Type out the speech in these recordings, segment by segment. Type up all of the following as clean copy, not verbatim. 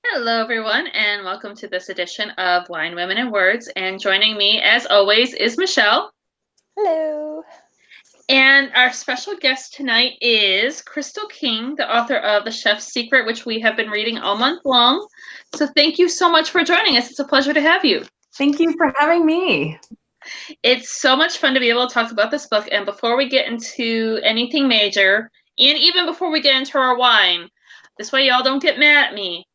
Hello, everyone, and welcome to this edition of Wine, Women, and Words. And joining me, as always, is Michelle. Hello. And our special guest tonight is Crystal King, the author of The Chef's Secret, which we have been reading all month long. So thank you so much for joining us. It's a pleasure to have you. Thank you for having me. It's so much fun to be able to talk about this book. And before we get into anything major, and even before we get into our wine, this way y'all don't get mad at me,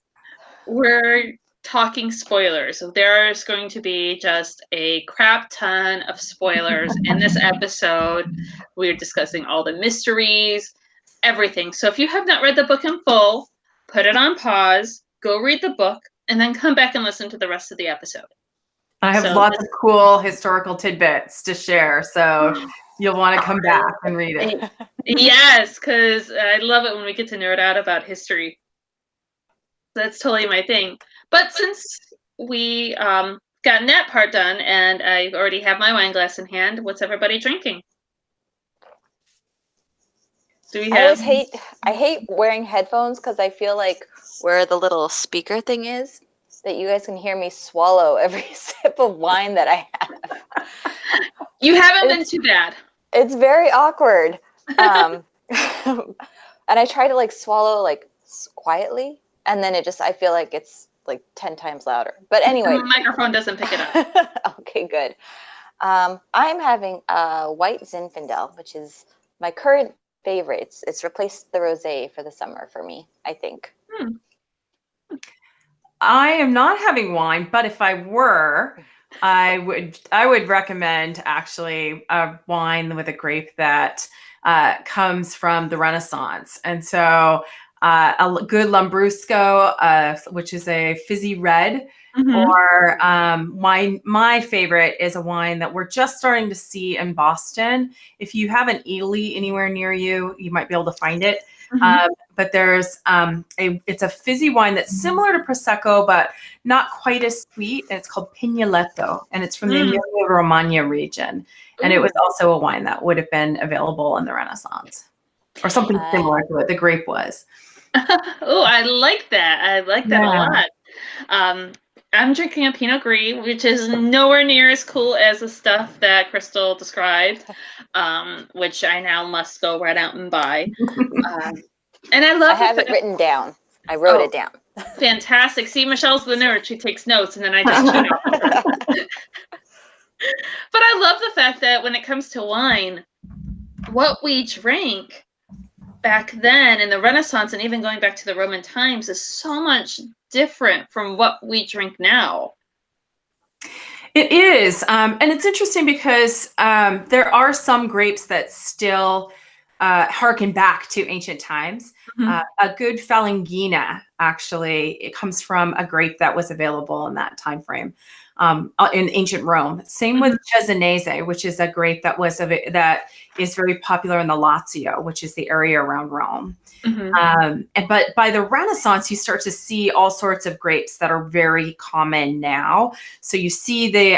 we're talking spoilers. So there's going to be just a crap ton of spoilers in this episode. We're discussing all the mysteries, everything. So if you have not read the book in full, put it on pause, go read the book, and then come back and listen to the rest of the episode. I have lots of cool historical tidbits to share, so you'll want to come back and read it. Yes, because I love it when we get to nerd out about history. That's totally my thing. But since we gotten that part done and I already have my wine glass in hand, what's everybody drinking? Do we have? I hate wearing headphones because I feel like where the little speaker thing is, that you guys can hear me swallow every sip of wine that I have. You haven't been too bad. It's very awkward. And I try to like swallow like quietly, and then I feel like it's like 10 times louder. But anyway. The microphone doesn't pick it up. Okay, good. I'm having a white Zinfandel, which is my current favorite. It's replaced the rosé for the summer for me, I think. I am not having wine, but if I were, I would recommend actually a wine with a grape that comes from the Renaissance. And so a good Lambrusco, which is a fizzy red, or wine. My favorite is a wine that we're just starting to see in Boston. If you have an Ely anywhere near you, you might be able to find it. But there's it's a fizzy wine that's similar to Prosecco, but not quite as sweet. And it's called Pignoletto, and it's from the Emilia-Romagna region. And it was also a wine that would have been available in the Renaissance, or something similar to it. The grape was. Oh, I like that. I like that a lot. I'm drinking a Pinot Gris, which is nowhere near as cool as the stuff that Crystal described, which I now must go right out and buy. And I have it written down. I wrote it down. Fantastic. See, Michelle's the nerd. She takes notes, and then I just tune out. But I love the fact that when it comes to wine, what we drank back then in the Renaissance and even going back to the Roman times is so much different from what we drink now. It is. And it's interesting because there are some grapes that still harken back to ancient times. A good Falangina, actually, it comes from a grape that was available in that time frame in ancient Rome. Same with Cesanese, which is a grape that is very popular in the Lazio, which is the area around Rome. But by the Renaissance, you start to see all sorts of grapes that are very common now. So you see the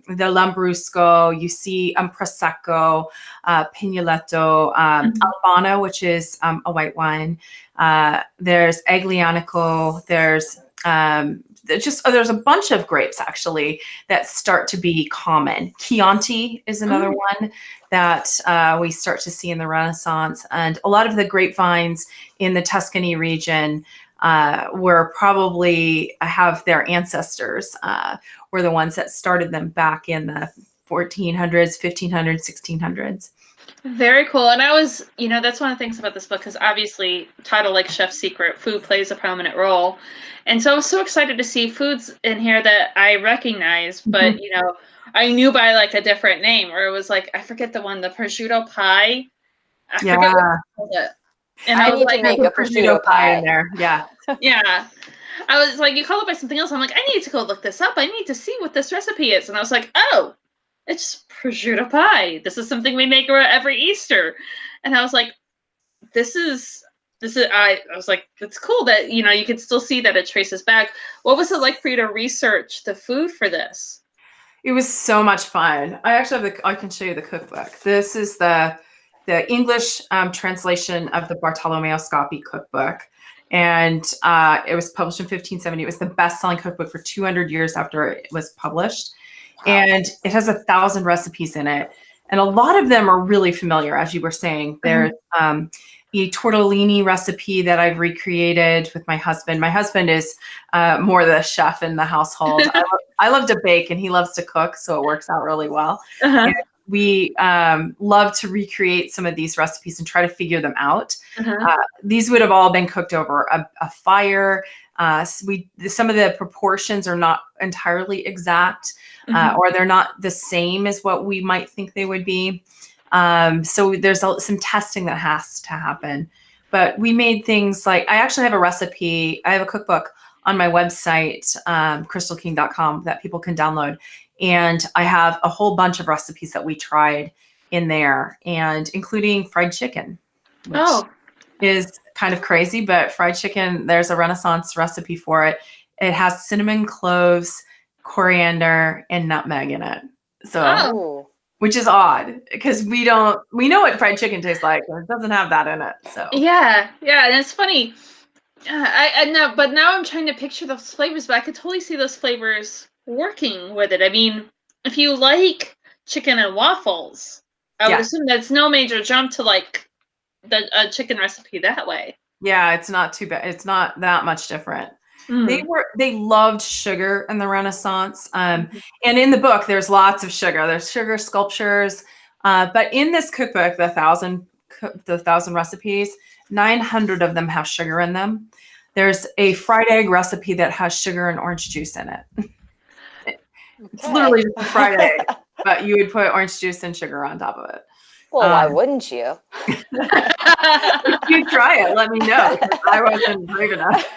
Lambrusco, you see Prosecco, Pignoletto, Albano, which is a white wine. There's Aglianico. There's a bunch of grapes actually that start to be common. Chianti is another one that we start to see in the Renaissance, and a lot of the grapevines in the Tuscany region were probably have their ancestors were the ones that started them back in the 1400s, 1500s, 1600s. Very cool. And I was, that's one of the things about this book, because obviously title like Chef's Secret, food plays a prominent role. And so I was so excited to see foods in here that I recognize, but, I knew by like a different name, or it was like, I forget the one, the prosciutto pie. I forget what I called it. And I need to make a prosciutto pie in there. Yeah. Yeah. I was like, you call it by something else. I'm like, I need to go look this up. I need to see what this recipe is. And I was like, oh, it's prosciutto pie. This is something we make every Easter. And I was like, I was like, it's cool that, you could still see that it traces back. What was it like for you to research the food for this? It was so much fun. I actually I can show you the cookbook. This is the the English translation of the Bartolomeo Scoppi cookbook. And it was published in 1570. It was the best-selling cookbook for 200 years after it was published. And it has 1,000 recipes in it. And a lot of them are really familiar, as you were saying. There's a tortellini recipe that I've recreated with my husband. My husband is more the chef in the household. I love to bake, and he loves to cook, so it works out really well. And we love to recreate some of these recipes and try to figure them out. These would have all been cooked over a fire. Some of the proportions are not entirely exact, or they're not the same as what we might think they would be. So there's some testing that has to happen. But we made things like, I actually have a recipe. I have a cookbook on my website, crystalking.com, that people can download. And I have a whole bunch of recipes that we tried in there, and including fried chicken, which is kind of crazy, but fried chicken, there's a Renaissance recipe for it. It has cinnamon, cloves, coriander, and nutmeg in it. So, which is odd because we know what fried chicken tastes like, and it doesn't have that in it. So yeah, and it's funny. I know, but now I'm trying to picture those flavors, but I could totally see those flavors working with it. I mean, if you like chicken and waffles, I would assume that's no major jump to like a chicken recipe that way. Yeah, it's not too bad. It's not that much different. They loved sugar in the Renaissance. And in the book, there's lots of sugar. There's sugar sculptures. But in this cookbook, the 1,000 recipes, 900 of them have sugar in them. There's a fried egg recipe that has sugar and orange juice in it. It's literally just a fried egg, but you would put orange juice and sugar on top of it. Well, why wouldn't you? If you try it, let me know. I wasn't brave enough.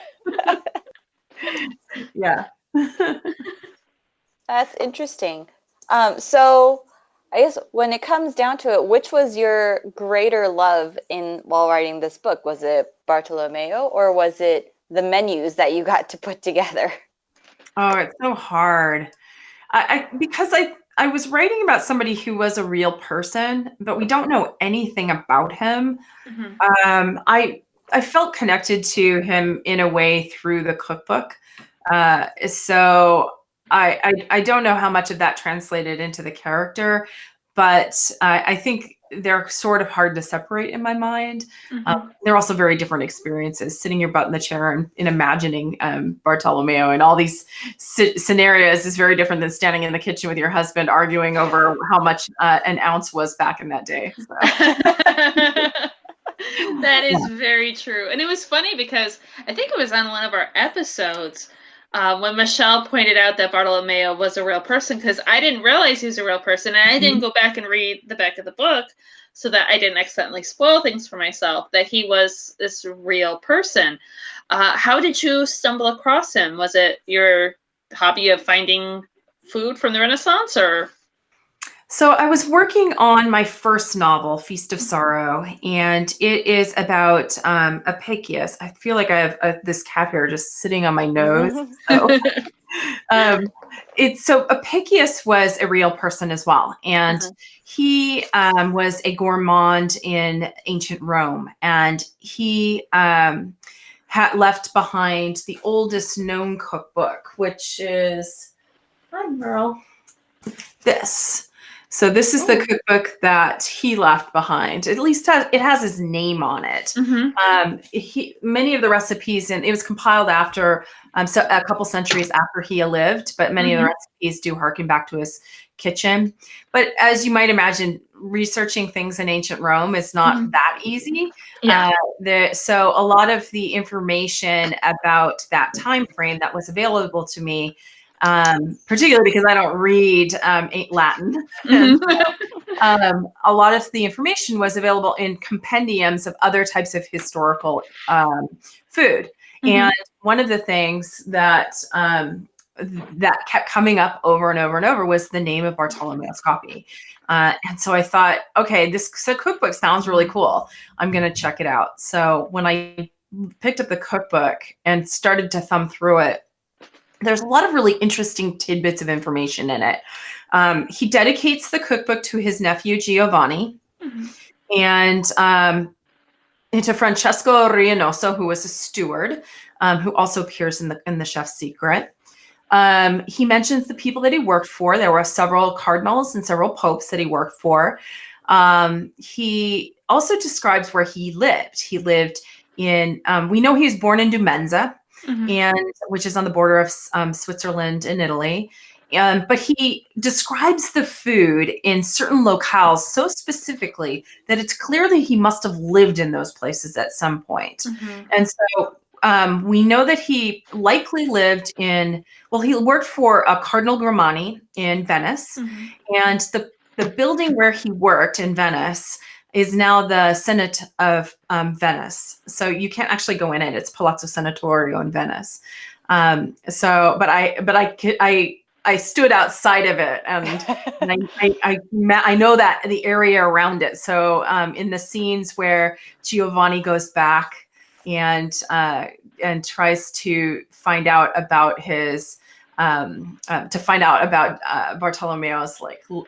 Yeah. That's interesting. So I guess when it comes down to it, which was your greater love while writing this book? Was it Bartolomeo, or was it the menus that you got to put together? Oh, it's so hard. Because I was writing about somebody who was a real person, but we don't know anything about him. I felt connected to him in a way through the cookbook. So I don't know how much of that translated into the character, but I think they're sort of hard to separate in my mind. They're also very different experiences. Sitting your butt in the chair and imagining Bartolomeo and all these scenarios is very different than standing in the kitchen with your husband arguing over how much an ounce was back in that day. So. That is very true. And it was funny because I think it was on one of our episodes when Michelle pointed out that Bartolomeo was a real person, because I didn't realize he was a real person, and I didn't go back and read the back of the book so that I didn't accidentally spoil things for myself, that he was this real person. How did you stumble across him? Was it your hobby of finding food from the Renaissance, or? So I was working on my first novel, Feast of Sorrow, and it is about Apicius. I feel like I have this cat hair just sitting on my nose. So Apicius was a real person as well, and he was a gourmand in ancient Rome, and he had left behind the oldest known cookbook, which is, hi Merle, this. So this is the cookbook that he left behind. At least it has his name on it. Many of the recipes, and it was compiled after, so a couple centuries after he lived, but many of the recipes do harken back to his kitchen. But as you might imagine, researching things in ancient Rome is not that easy. So a lot of the information about that time frame that was available to me, particularly because I don't read Latin. A lot of the information was available in compendiums of other types of historical food. And one of the things that that kept coming up over and over and over was the name of Bartolomeo Scoppi. And so I thought, okay, this cookbook sounds really cool. I'm going to check it out. So when I picked up the cookbook and started to thumb through it, there's a lot of really interesting tidbits of information in it. He dedicates the cookbook to his nephew, Giovanni. and into Francesco Rianoso, who was a steward, who also appears in the Chef's Secret. He mentions the people that he worked for. There were several cardinals and several popes that he worked for. He also describes where he lived. He lived in, we know he was born in Dumenza, and which is on the border of Switzerland and Italy. But he describes the food in certain locales so specifically that it's clear that he must have lived in those places at some point. And so we know that he likely lived in, well, he worked for Cardinal Grimani in Venice. And the building where he worked in Venice is now the Senate of Venice. So you can't actually go in it. It's Palazzo Senatorio in Venice. But I stood outside of it, and I know that the area around it. So in the scenes where Giovanni goes back and tries to find out about his Bartolomeo's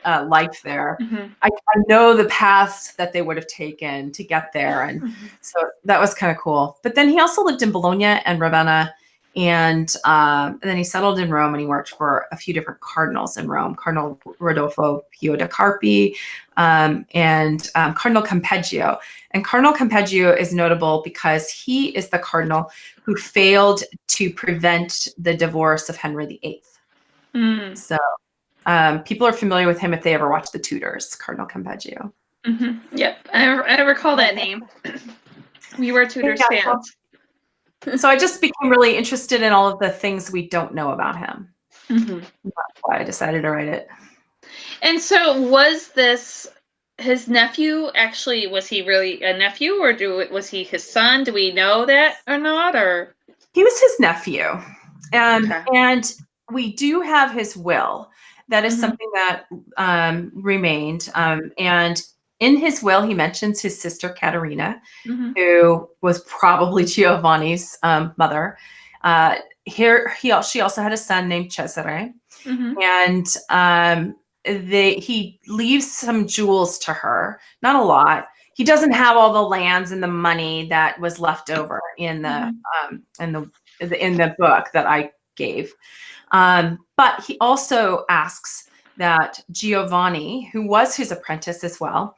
life there, I know the paths that they would have taken to get there, and so that was kind of cool. But then he also lived in Bologna and Ravenna. And then he settled in Rome, and he worked for a few different cardinals in Rome, Cardinal Rodolfo Pio da Carpi, and Cardinal Campeggio. And Cardinal Campeggio is notable because he is the cardinal who failed to prevent the divorce of Henry VIII. So people are familiar with him if they ever watched The Tudors, Cardinal Campeggio. Yep, I recall that name. We were Tudors fans. So I just became really interested in all of the things we don't know about him. That's why I decided to write it. And so was this his nephew? Actually, was he really a nephew, or was he his son? Do we know that or not? Or he was his nephew, and we do have his will. That is something that remained, and in his will, he mentions his sister Caterina, who was probably Giovanni's mother. She also had a son named Cesare, and he leaves some jewels to her. Not a lot. He doesn't have all the lands and the money that was left over in the book that I gave. But he also asks that Giovanni, who was his apprentice as well,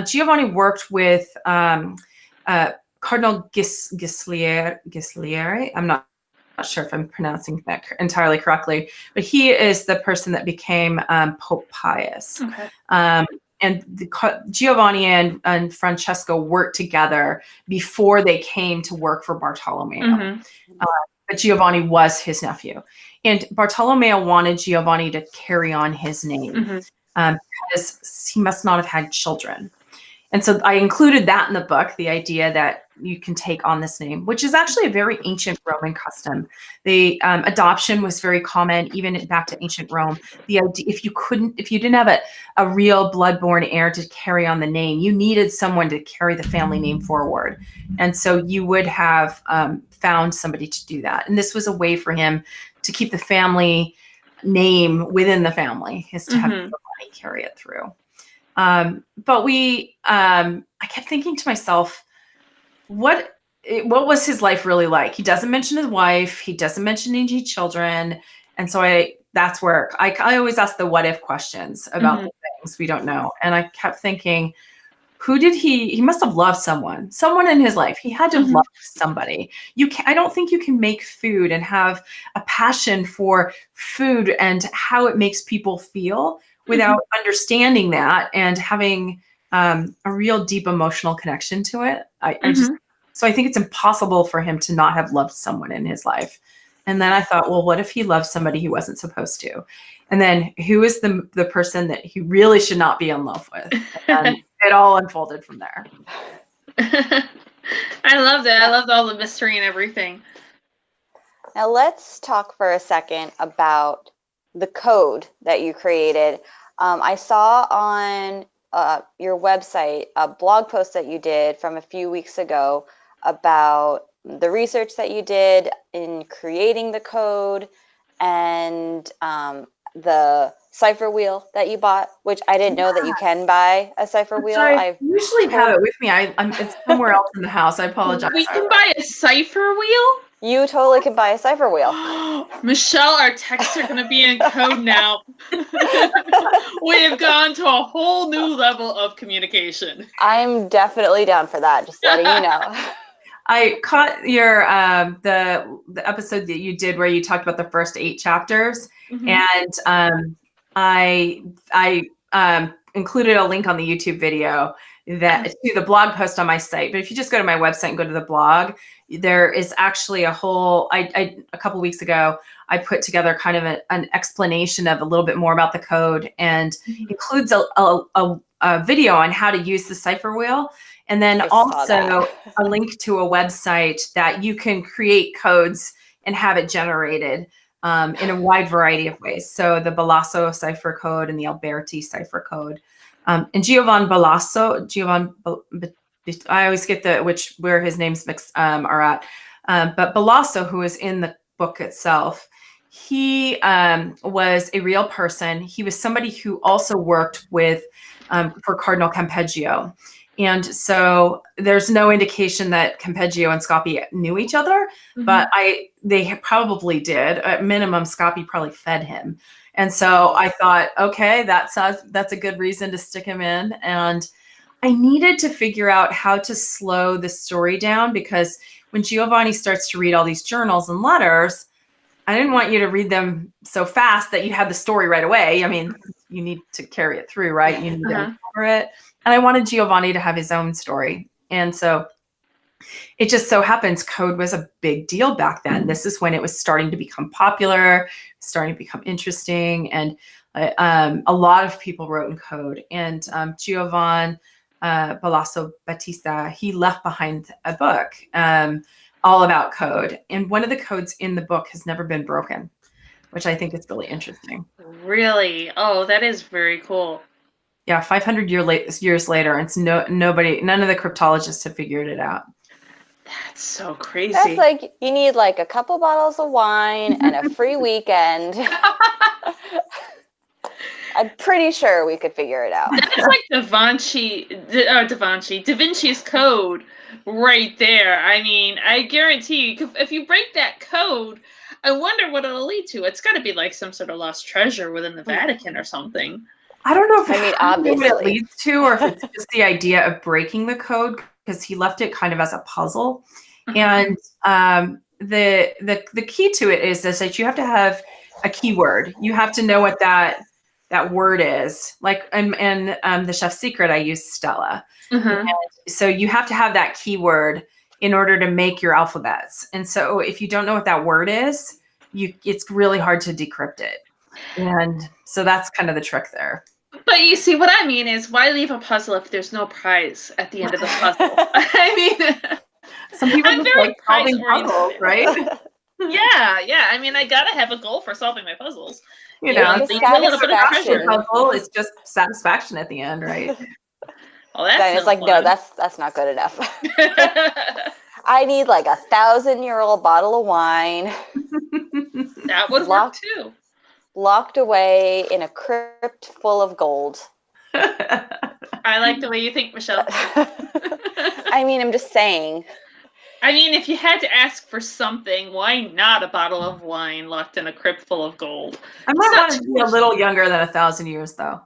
Giovanni worked with Cardinal Gislieri. I'm not sure if I'm pronouncing that entirely correctly, but he is the person that became Pope Pius. And Giovanni and Francesco worked together before they came to work for Bartolomeo. But Giovanni was his nephew. And Bartolomeo wanted Giovanni to carry on his name because he must not have had children. And so I included that in the book, the idea that you can take on this name, which is actually a very ancient Roman custom. The adoption was very common, even back to ancient Rome. The idea, if you didn't have a real blood-born heir to carry on the name, you needed someone to carry the family name forward. And so you would have found somebody to do that. And this was a way for him to keep the family name within the family, is to have somebody carry it through. But I kept thinking to myself, what was his life really like? He doesn't mention his wife. He doesn't mention any children. And so that's where I always ask the what if questions about the things we don't know. And I kept thinking, he must have loved someone in his life. He had to have loved somebody. I don't think you can make food and have a passion for food and how it makes people feel without understanding that and having a real deep emotional connection to it. So I think it's impossible for him to not have loved someone in his life. And then I thought, well, what if he loved somebody he wasn't supposed to? And then who is the person that he really should not be in love with? And it all unfolded from there. I love that. I loved all the mystery and everything. Now let's talk for a second about the code that you created. I saw on your website a blog post that you did from a few weeks ago about the research that you did in creating the code and the cipher wheel that you bought, which I didn't know that you can buy a cipher wheel. I usually have it with me. It's somewhere else in the house. I apologize. We can buy a cipher wheel? You totally can buy a cipher wheel. Michelle, our texts are going to be in code now. We have gone to a whole new level of communication. I'm definitely down for that, just letting you know. I caught your the episode that you did where you talked about the first 8 chapters, and I included a link on the YouTube video that to the blog post on my site. But if you just go to my website and go to the blog, there is actually a whole. A couple weeks ago, I put together kind of an explanation of a little bit more about the code, and includes a video on how to use the cipher wheel. And then also a link to a website that you can create codes and have it generated in a wide variety of ways. So the Balasso cipher code and the Alberti cipher code. And Giovanni Balasso, I always get where his names are at. But Balasso, who is in the book itself, he was a real person. He was somebody who also worked with for Cardinal Campeggio. And so there's no indication that Campeggio and Scopi knew each other, but they probably did. At minimum, Scopi probably fed him. And so I thought, okay, that's a good reason to stick him in. And I needed to figure out how to slow the story down, because when Giovanni starts to read all these journals and letters, I didn't want you to read them so fast that you had the story right away. I mean, you need to carry it through, right? You need to cover it. And I wanted Giovanni to have his own story. And so it just so happens code was a big deal back then. This is when it was starting to become popular, starting to become interesting. And a lot of people wrote in code. And Giovanni Balasso Battista, he left behind a book all about code. And one of the codes in the book has never been broken, which I think is really interesting. Really? Oh, that is very cool. Yeah, 500 years later, it's none of the cryptologists have figured it out. That's so crazy. That's like, you need like a couple bottles of wine and a free weekend. I'm pretty sure we could figure it out. That's like Da Vinci's Code right there. I mean, I guarantee you, if you break that code, I wonder what it'll lead to. It's got to be like some sort of lost treasure within the Vatican or something. I don't know if obviously what it leads to, or if it's just the idea of breaking the code, because he left it kind of as a puzzle. And the key to it is that you have to have a keyword. You have to know what that word is. Like in the Chef's Secret, I use Stella. And so you have to have that keyword in order to make your alphabets. And so if you don't know what that word is, it's really hard to decrypt it. And so that's kind of the trick there. But you see, what I mean is, why leave a puzzle if there's no prize at the end of the puzzle? I mean, some people I'm very like solving puzzles, right? Yeah. I mean, I gotta have a goal for solving my puzzles. You know, a little bit of treasure. Puzzle is just satisfaction at the end, right? Well, that's it's like, no, that's not good enough. I need like 1,000-year-old bottle of wine. That would work too. Locked away in a crypt full of gold. I like the way you think, Michelle. I mean, I'm just saying. I mean, if you had to ask for something, why not a bottle of wine locked in a crypt full of gold? I might want to be a little younger than 1,000 years, though.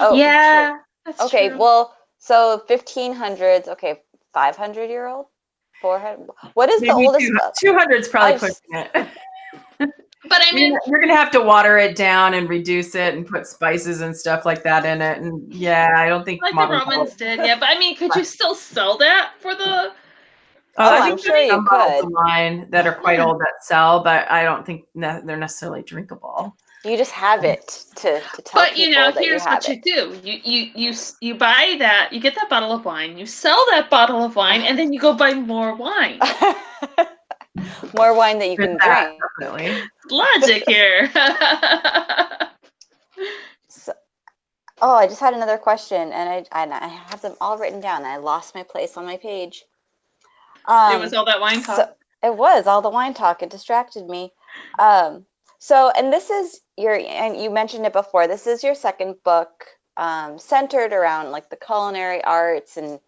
Oh, yeah. That's okay, true. well, so 1500s. Okay, 500-year-old, 400. What is the oldest? 200's probably pushing it. But I mean, you're gonna have to water it down and reduce it and put spices and stuff like that in it. And yeah, I don't think like the Romans did. Yeah, but I mean, could you still sell that for the? I'm sure you could. Wine that are quite old that sell, but I don't think they're necessarily drinkable. You just have it to tell But people that here's what you do: you buy that, you get that bottle of wine, you sell that bottle of wine, and then you go buy more wine. More wine that you can drink. Definitely. Logic here. I just had another question, and I have them all written down. And I lost my place on my page. It was all that wine talk. It was all the wine talk. It distracted me. So, and this is and you mentioned it before, this is your second book, centered around like the culinary arts and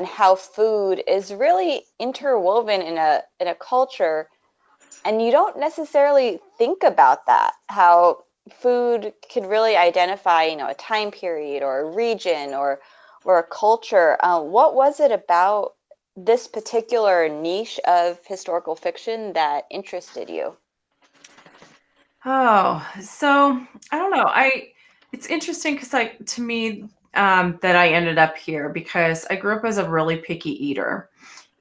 how food is really interwoven in a culture. And you don't necessarily think about that, how food could really identify, a time period or a region or a culture. What was it about this particular niche of historical fiction that interested you? Oh, so I don't know. It's interesting because like to me, that I ended up here because I grew up as a really picky eater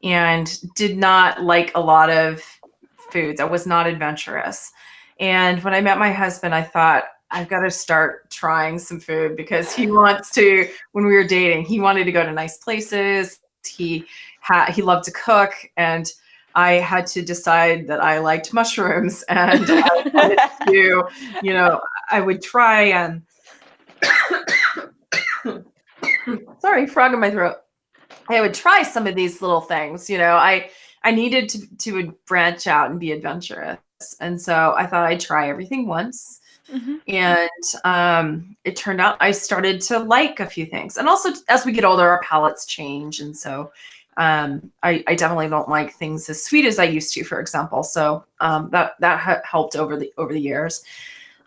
and did not like a lot of foods. I was not adventurous. And when I met my husband, I thought I've got to start trying some food because when we were dating, he wanted to go to nice places. He loved to cook, and I had to decide that I liked mushrooms, and I wanted to, I would try sorry, frog in my throat. I would try some of these little things. I needed to branch out and be adventurous, and so I thought I'd try everything once. Mm-hmm. And it turned out I started to like a few things. And also, as we get older, our palates change, and so I definitely don't like things as sweet as I used to, for example. So that helped over the years.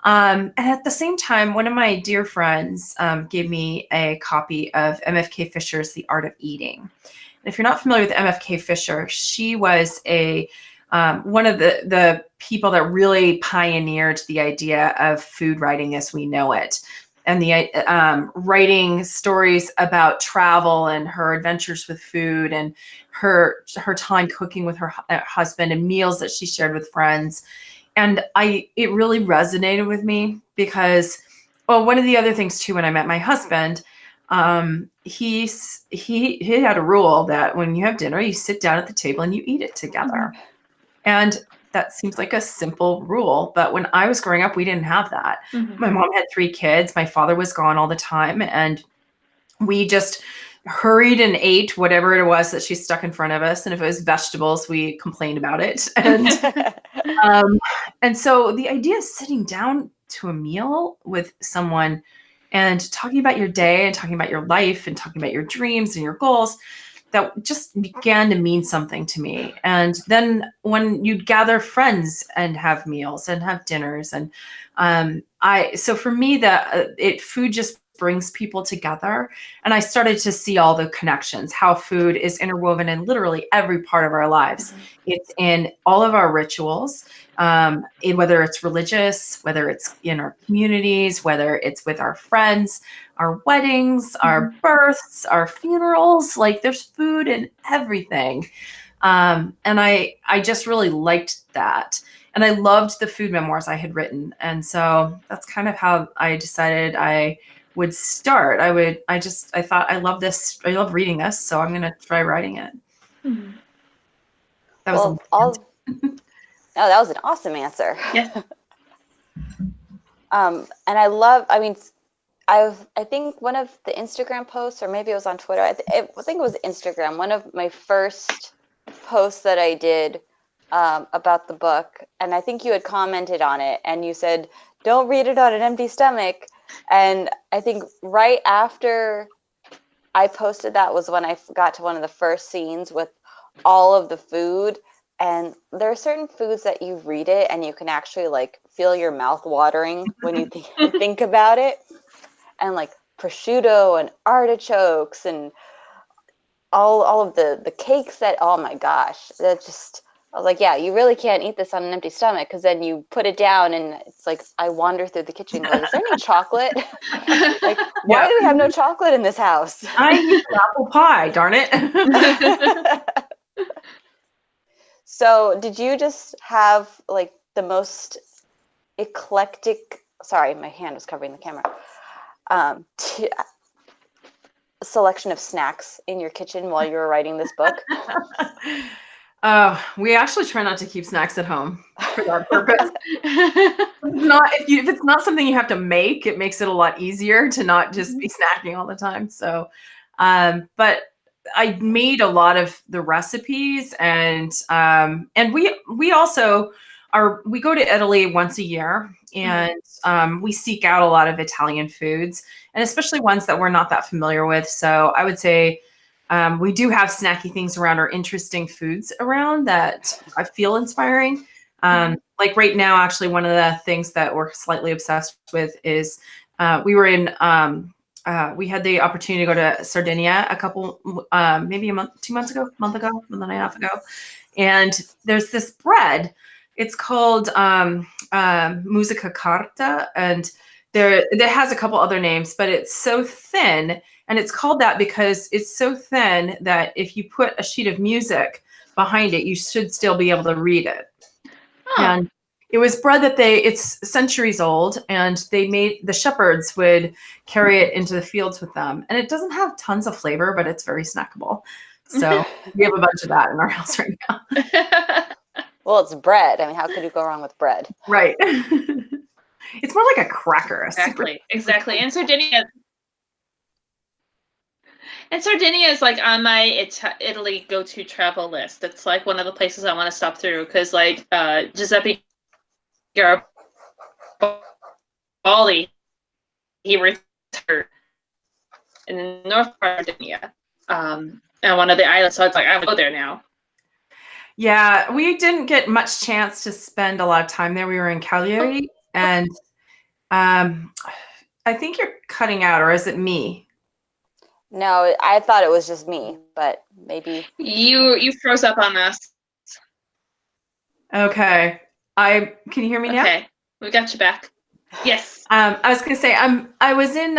And at the same time, one of my dear friends gave me a copy of MFK Fisher's The Art of Eating. And if you're not familiar with MFK Fisher, she was one of the people that really pioneered the idea of food writing as we know it, and the writing stories about travel and her adventures with food and her time cooking with her husband and meals that she shared with friends. And it really resonated with me because, well, one of the other things too, when I met my husband, he had a rule that when you have dinner, you sit down at the table and you eat it together. Mm-hmm. And that seems like a simple rule, but when I was growing up, we didn't have that. Mm-hmm. My mom had 3 kids. My father was gone all the time, and we just hurried and ate whatever it was that she stuck in front of us. And if it was vegetables, we complained about it. And so the idea of sitting down to a meal with someone and talking about your day and talking about your life and talking about your dreams and your goals, that just began to mean something to me. And then when you'd gather friends and have meals and have dinners, and so for me, food just brings people together. And I started to see all the connections, how food is interwoven in literally every part of our lives. Mm-hmm. It's in all of our rituals, whether it's religious, whether it's in our communities, whether it's with our friends, our weddings, our births, our funerals. Like there's food in everything. And I just really liked that. And I loved the food memoirs I had written. And so that's kind of how I decided I would start. I thought, I love this. I love reading this. So I'm going to try writing it. Mm-hmm. That was no, that was an awesome answer. Yeah. And I think one of the Instagram posts, or maybe it was on Twitter, I think it was Instagram, one of my first posts that I did about the book, and I think you had commented on it, and you said, don't read it on an empty stomach. And I think right after I posted that was when I got to one of the first scenes with all of the food. And there are certain foods that you read it and you can actually like feel your mouth watering when you think about it. And like prosciutto and artichokes and all of the cakes that, oh my gosh, that just, I was like, yeah, you really can't eat this on an empty stomach, because then you put it down and it's like I wander through the kitchen going, is there any chocolate? Like, why do we have no chocolate in this house? I need apple pie, darn it. So did you just have like the most eclectic, sorry, my hand was covering the camera, selection of snacks in your kitchen while you were writing this book? We actually try not to keep snacks at home for that purpose. If it's not something you have to make, it makes it a lot easier to not just be snacking all the time. So, but I made a lot of the recipes, and we also we go to Italy once a year, and we seek out a lot of Italian foods, and especially ones that we're not that familiar with. So I would say we do have snacky things around, or interesting foods around that I feel inspiring. Like right now, actually, one of the things that we're slightly obsessed with is we were in. We had the opportunity to go to Sardinia a couple, maybe a month and a half ago, and there's this bread. It's called Musica Carta, and it has a couple other names, but it's so thin, and it's called that because it's so thin that if you put a sheet of music behind it, you should still be able to read it. Oh. And it was bread that it's centuries old, and the shepherds would carry it into the fields with them. And it doesn't have tons of flavor, but it's very snackable. So we have a bunch of that in our house right now. Well, it's bread. I mean, how could you go wrong with bread? Right. It's more like a cracker. Exactly. And Sardinia is like on my Italy go-to travel list. It's like one of the places I want to stop through because like Giuseppe Garibaldi, he retired in the north part of Sardinia, and one of the islands. So it's like I would go there now. Yeah, we didn't get much chance to spend a lot of time there. We were in Cagliari, and I think you're cutting out, or is it me? No, I thought it was just me, but maybe you froze up on us. Okay, can you hear me now? Okay, we got you back. Yes. I was going to say I was in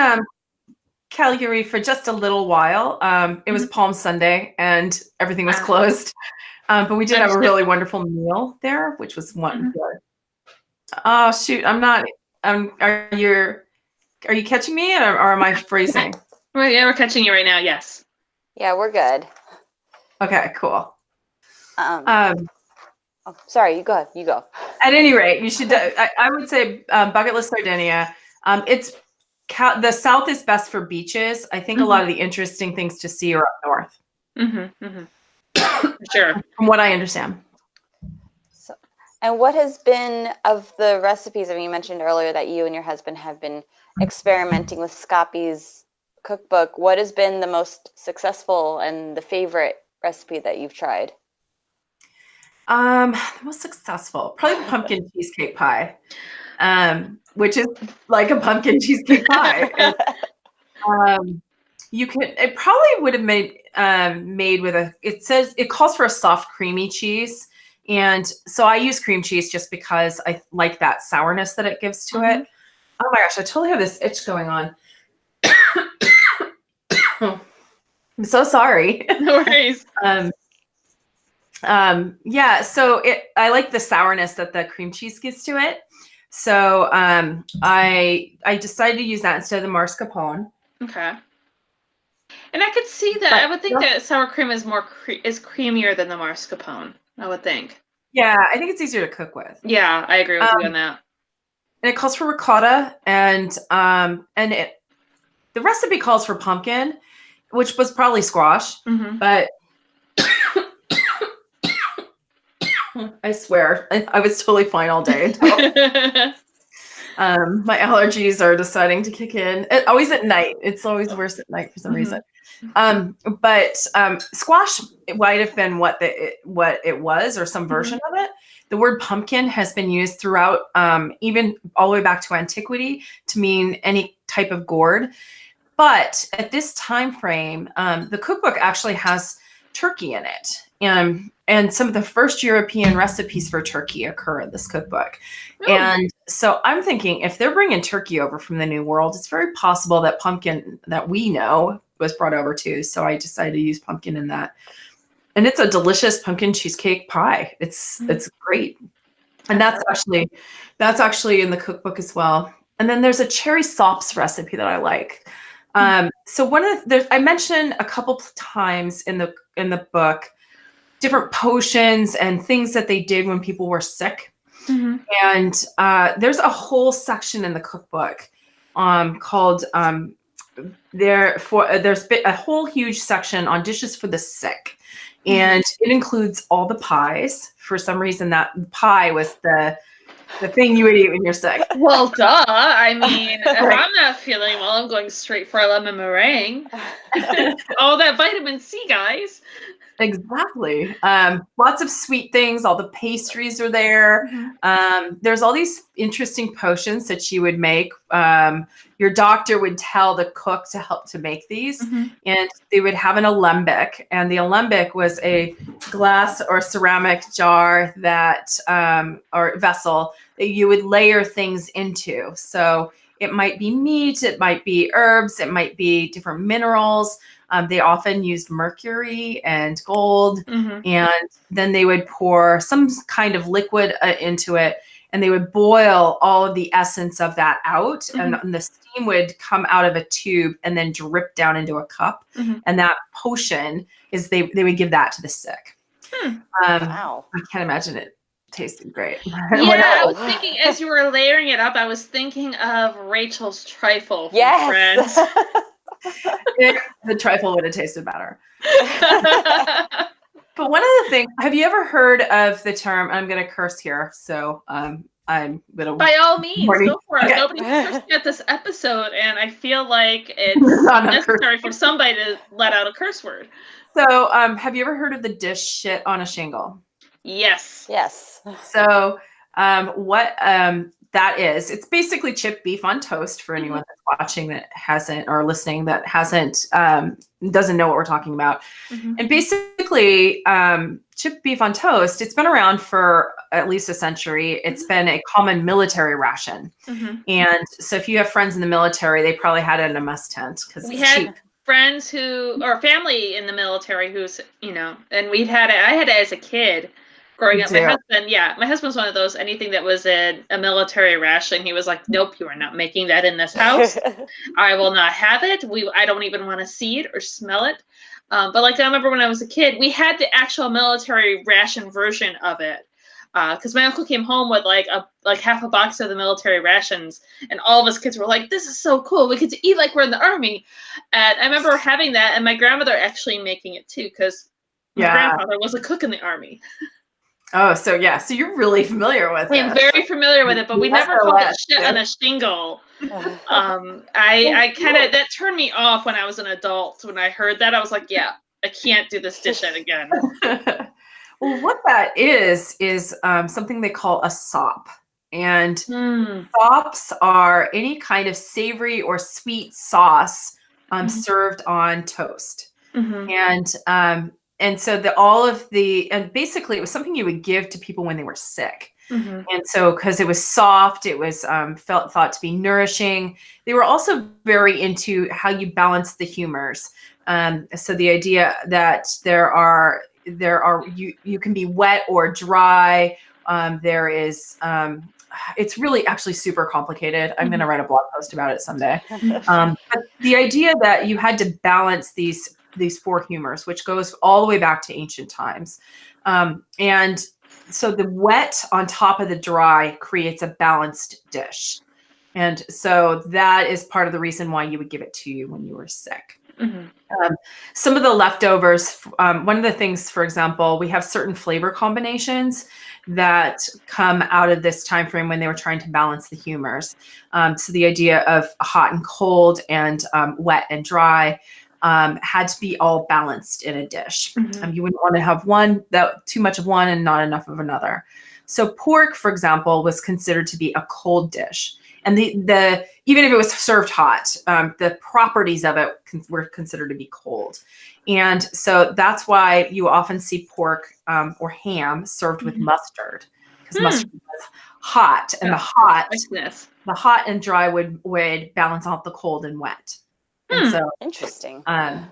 Cagliari for just a little while. It was Palm Sunday, and everything was closed. But we did have a really wonderful meal there, which was wonderful. Oh shoot! I'm not. Are you catching me, or am I freezing? Well, yeah, we're catching you right now. Yes. Yeah, we're good. Okay, cool. Oh, sorry, you go ahead. You go. At any rate, you should. I would say bucket list Sardinia. The South is best for beaches. I think a lot of the interesting things to see are up north. Sure. From what I understand. So, and what has been of the recipes? I mean, you mentioned earlier that you and your husband have been experimenting with Scappi's cookbook. What has been the most successful and the favorite recipe that you've tried? The most successful, probably the pumpkin cheesecake pie, which is like a pumpkin cheesecake pie. It probably would have made with it calls for a soft creamy cheese. And so I use cream cheese just because I like that sourness that it gives to it. Oh my gosh, I totally have this itch going on. I'm so sorry. No worries. Yeah, so I like the sourness that the cream cheese gives to it. So I decided to use that instead of the mascarpone. Okay. And I could see that. I would think that sour cream is is creamier than the mascarpone. I would think. Yeah, I think it's easier to cook with. Yeah, I agree with you on that. And it calls for ricotta, and the recipe calls for pumpkin, which was probably squash, but I swear I was totally fine all day until my allergies are deciding to kick in. Always at night. It's always worse at night for some reason. But squash might have been what it was, or some version of it. The word pumpkin has been used throughout, even all the way back to antiquity, to mean any type of gourd. But at this time frame, the cookbook actually has turkey in it. And some of the first European recipes for turkey occur in this cookbook. Oh. And so I'm thinking, if they're bringing turkey over from the New World, it's very possible that pumpkin that we know was brought over too. So I decided to use pumpkin in that. And it's a delicious pumpkin cheesecake pie. It's great. And that's actually in the cookbook as well. And then there's a cherry sops recipe that I like. So I mentioned a couple times in the book different potions and things that they did when people were sick. And there's a whole section in the cookbook called there's a whole huge section on dishes for the sick. and it includes all the pies. For some reason, that pie was the thing you would eat when you're sick. Well, duh. I mean, if I'm not feeling well, I'm going straight for a lemon meringue. All that vitamin C, guys. Exactly. Lots of sweet things. All the pastries are there. There's all these interesting potions that you would make. Your doctor would tell the cook to help to make these, and they would have an alembic. And the alembic was a glass or ceramic jar that, or vessel that you would layer things into. So it might be meat, it might be herbs, it might be different minerals. They often used mercury and gold, and then they would pour some kind of liquid into it, and they would boil all of the essence of that out, and the steam would come out of a tube and then drip down into a cup. And that potion is they would give that to the sick. Wow. I can't imagine it tasted great. Yeah, I was thinking as you were layering it up, I was thinking of Rachel's trifle from Friends. The trifle would have tasted better. But one of the things, have you ever heard of the term, I'm going to curse here, so I'm going to... By all means, go for it. Nobody's cursing at this episode, and I feel like it's necessary for somebody to let out a curse word. So, have you ever heard of the dish shit on a shingle? Yes. So, what that is, it's basically chipped beef on toast for anyone that's watching that hasn't, or listening that hasn't, doesn't know what we're talking about. And basically, chipped beef on toast, it's been around for at least a century. It's been a common military ration. And so if you have friends in the military, they probably had it in a mess tent because it's cheap. Friends or family in the military who's, and I had it as a kid. Growing up, my husband's one of those, anything that was a military ration, he was like, nope, you are not making that in this house. I will not have it. I don't even want to see it or smell it. But like, I remember when I was a kid, we had the actual military ration version of it. Because my uncle came home with like half a box of the military rations, and all of us kids were like, this is so cool. We get to eat like we're in the army. And I remember having that, and my grandmother actually making it too, because my grandfather was a cook in the army. Oh, so you're really familiar with it. I'm very familiar with it, but we never called it shit on a shingle. I kind of, that turned me off when I was an adult. When I heard that, I was like, yeah, I can't do this dish again. Well, what that is something they call a sop. And sops are any kind of savory or sweet sauce served on toast. And so and basically it was something you would give to people when they were sick. And so, because it was soft, it was thought to be nourishing. They were also very into how you balance the humors. So the idea that you can be wet or dry. There is, it's really actually super complicated. I'm going to write a blog post about it someday. But the idea that you had to balance these four humors, which goes all the way back to ancient times. And so the wet on top of the dry creates a balanced dish. And so that is part of the reason why you would give it to you when you were sick. Some of the leftovers, one of the things, for example, we have certain flavor combinations that come out of this time frame when they were trying to balance the humors. So the idea of hot and cold and wet and dry had to be all balanced in a dish. You wouldn't want to have too much of one and not enough of another. So pork, for example, was considered to be a cold dish. And the even if it was served hot, the properties of it were considered to be cold. And so that's why you often see pork or ham served with mustard, because mustard was hot, and the hot and dry would balance out the cold and wet. And so interesting.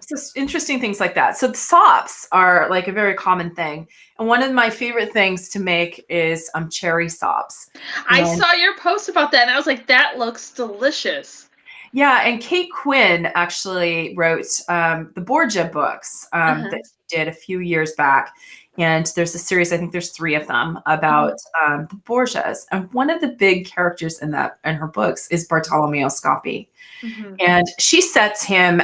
Just interesting things like that. So the sops are like a very common thing. And one of my favorite things to make is cherry sops. I saw your post about that, and I was like, that looks delicious. Yeah, and Kate Quinn actually wrote the Borgia books that she did a few years back. And there's a series, I think there's 3 of them, about the Borgias. And one of the big characters in her books is Bartolomeo Scopi. And she sets him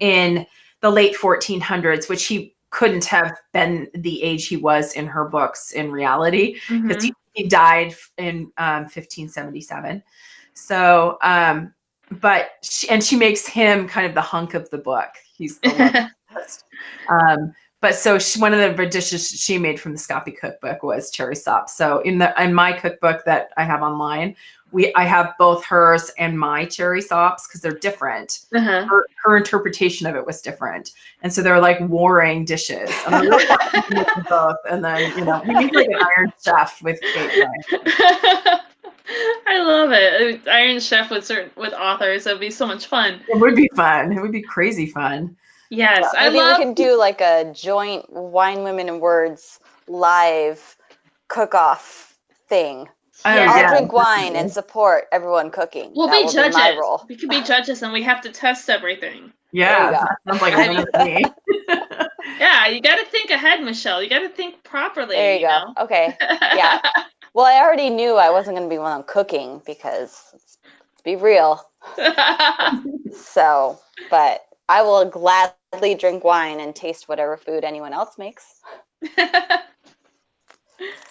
in the late 1400s, which he couldn't have been the age he was in her books in reality, because Mhm. he died in 1577. So, but she makes him kind of the hunk of the book. He's the love interest. But so one of the dishes she made from the Scoppy cookbook was cherry sop. So in my cookbook that I have online, I have both hers and my cherry sops because they're different. Uh-huh. Her interpretation of it was different, and so they're like warring dishes. And I really want to make them both. And then we need like an Iron Chef with Kate. I love it. Iron Chef with authors, that'd be so much fun. It would be fun. It would be crazy fun. Yes, Maybe we can do like a joint Wine Women and Words live cook-off thing. I'll drink wine and support everyone cooking. We'll be judges. My role. We can be judges, and we have to test everything. Yeah, that sounds like me. Yeah, you got to think ahead, Michelle. You got to think properly. There you go. Okay. Yeah. Well, I already knew I wasn't going to be one on cooking because, let's be real. So, but I will gladly drink wine and taste whatever food anyone else makes.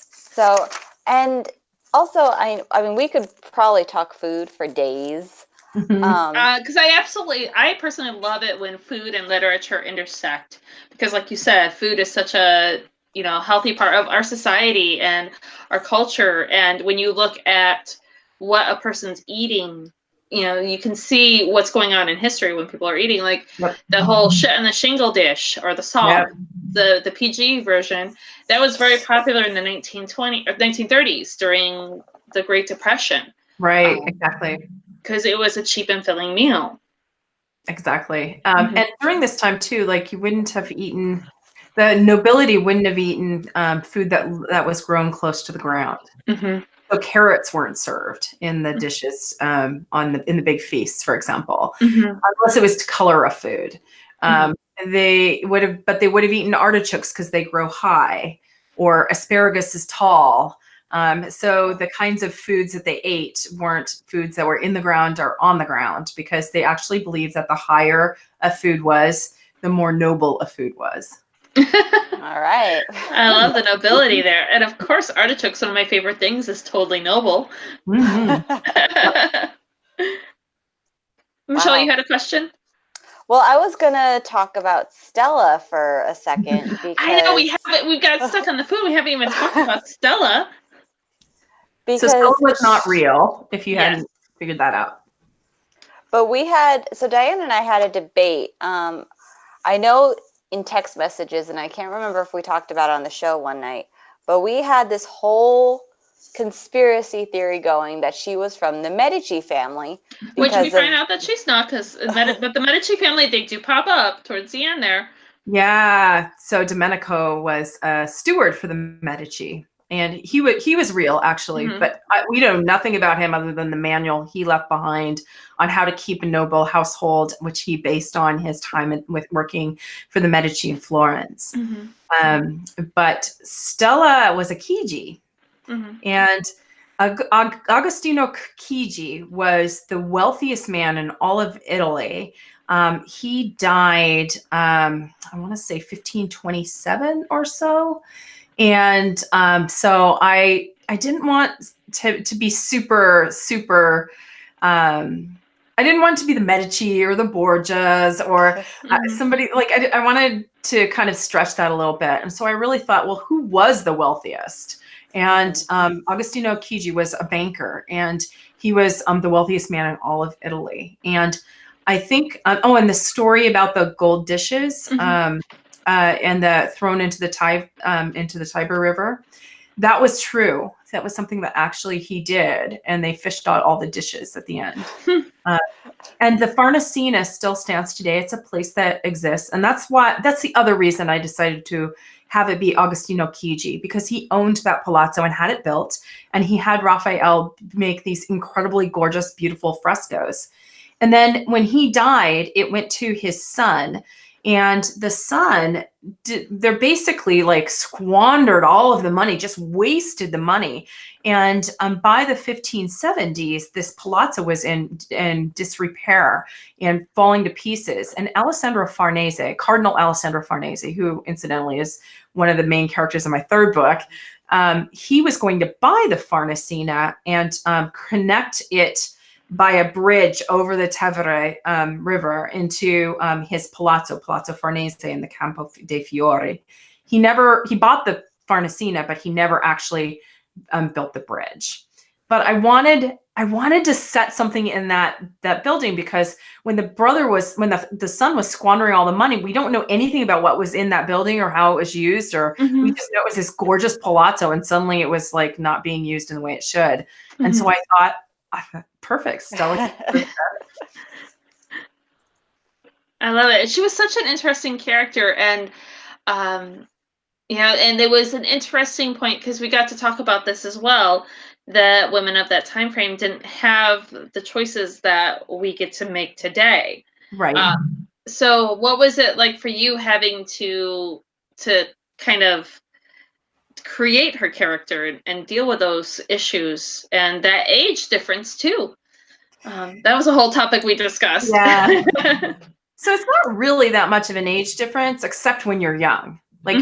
So, and also, I mean, we could probably talk food for days. Because I personally love it when food and literature intersect. Because, like you said, food is such a healthy part of our society and our culture. And when you look at what a person's eating, you can see what's going on in history when people are eating, like the whole shit in the shingle dish or the salt, the PG version. That was very popular in the 1930s during the Great Depression. Right, exactly. Because it was a cheap and filling meal. Exactly. And during this time too, like you wouldn't have eaten, the nobility wouldn't have eaten food that was grown close to the ground. So carrots weren't served in the dishes in the big feasts, for example, unless it was to color a food. They would have eaten artichokes because they grow high, or asparagus is tall. So the kinds of foods that they ate weren't foods that were in the ground or on the ground, because they actually believed that the higher a food was, the more noble a food was. All right. I love the nobility there. And of course, artichokes, one of my favorite things, is totally noble. Michelle, you had a question? Well, I was going to talk about Stella for a second. Because I know we've got stuck on the food. We haven't even talked about Stella. So Stella was not real, if you hadn't figured that out. But Diane and I had a debate. I know in text messages, and I can't remember if we talked about it on the show one night, but we had this whole conspiracy theory going that she was from the Medici family. Which we find out that she's not, but the Medici family, they do pop up towards the end there. Yeah, so Domenico was a steward for the Medici. And he was real, actually, but we know nothing about him other than the manual he left behind on how to keep a noble household, which he based on his time with working for the Medici in Florence. But Stella was a Chigi, and Agostino Chigi was the wealthiest man in all of Italy. He died, I want to say 1527 or so. And so I didn't want to be super, I didn't want to be the Medici or the Borgias or somebody like I wanted to kind of stretch that a little bit. And so I really thought, well, who was the wealthiest? And Agostino Chigi was a banker, and he was the wealthiest man in all of Italy. And I think, and the story about the gold dishes, and the thrown into the Tiber River, that was true. That was something that actually he did, and they fished out all the dishes at the end. And the Farnesina still stands today. It's a place that exists, and that's the other reason I decided to have it be Agostino Chigi, because he owned that palazzo and had it built, and he had Raphael make these incredibly gorgeous, beautiful frescoes. And then when he died, it went to his son. And the son, they're basically like squandered all of the money, just wasted the money. And by the 1570s, this palazzo was in disrepair and falling to pieces. And Alessandro Farnese, Cardinal Alessandro Farnese, who incidentally is one of the main characters in my third book, he was going to buy the Farnesina and connect it by a bridge over the Tevere River into his Palazzo Farnese in the Campo dei Fiori. He bought the Farnesina, but he never actually built the bridge. But I wanted to set something in that building, because when the son was squandering all the money, we don't know anything about what was in that building or how it was used, or we just know it was this gorgeous palazzo, and suddenly it was like not being used in the way it should. And so I thought, perfect, Stella. I love it. She was such an interesting character, and and there was an interesting point, because we got to talk about this as well, that women of that time frame didn't have the choices that we get to make today. Right. So what was it like for you having to kind of create her character and deal with those issues and that age difference too? That was a whole topic we discussed. Yeah. So it's not really that much of an age difference, except when you're young. Like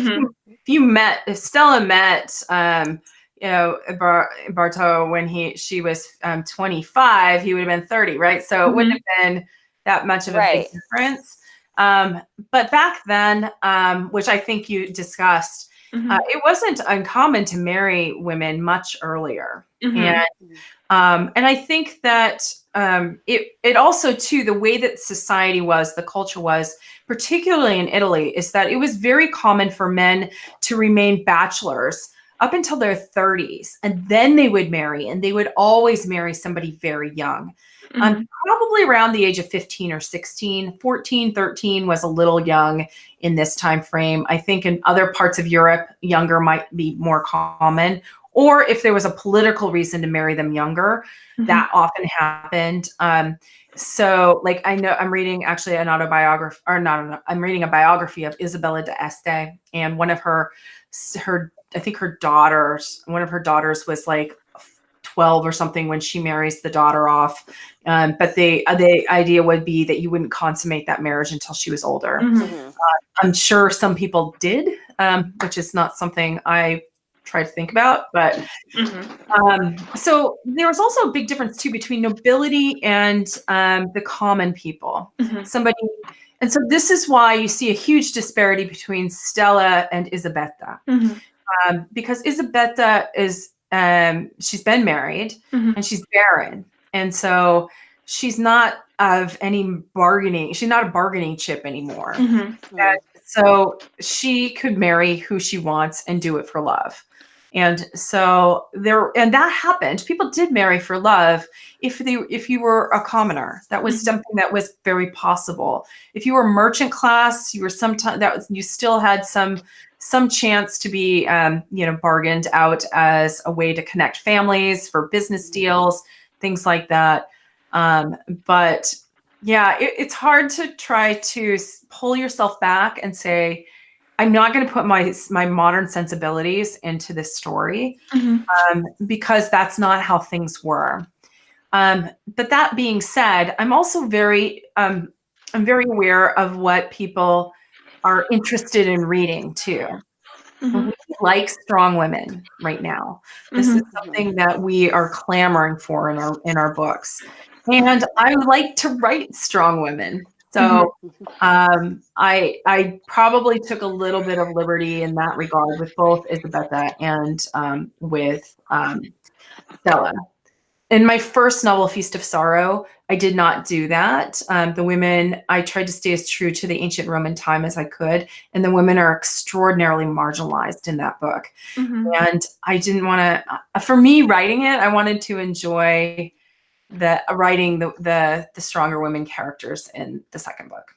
if Stella met, Barto when she was 25, he would have been 30, right? So it wouldn't have been that much of a big difference. But back then, which I think you discussed, it wasn't uncommon to marry women much earlier. And I think that it also, too, the way that society was, the culture was, particularly in Italy, is that it was very common for men to remain bachelors up until their 30s, and then they would marry, and they would always marry somebody very young. Probably around the age of 15 or 16. 14, 13 was a little young in this time frame. I think in other parts of Europe, younger might be more common. Or if there was a political reason to marry them younger, that often happened. So like, I know I'm reading actually an autobiography, or not, I'm reading a biography of Isabella d'Este, and one of her daughters was like 12 or something when she marries the daughter off. But the idea would be that you wouldn't consummate that marriage until she was older. I'm sure some people did, which is not something I try to think about, but so there was also a big difference too between nobility and the common people. And so this is why you see a huge disparity between Stella and Isabetta, because Isabetta is she's been married and she's barren, and so she's not of any bargaining. She's not a bargaining chip anymore. So she could marry who she wants and do it for love. And so that happened. People did marry for love if you were a commoner. That was something that was very possible. If you were merchant class, you were you still had some chance to be bargained out as a way to connect families for business deals, things like that. But yeah, it's hard to try to pull yourself back and say, I'm not going to put my modern sensibilities into this story, because that's not how things were. But that being said, I'm also I'm very aware of what people are interested in reading too. We like strong women right now. This is something that we are clamoring for in our books, and I like to write strong women. So I probably took a little bit of liberty in that regard with both Isabetta and with Stella. In my first novel, Feast of Sorrow, I did not do that. The women, I tried to stay as true to the ancient Roman time as I could, and the women are extraordinarily marginalized in that book. And I didn't want to, for me writing it, I wanted to enjoy writing the stronger women characters in the second book.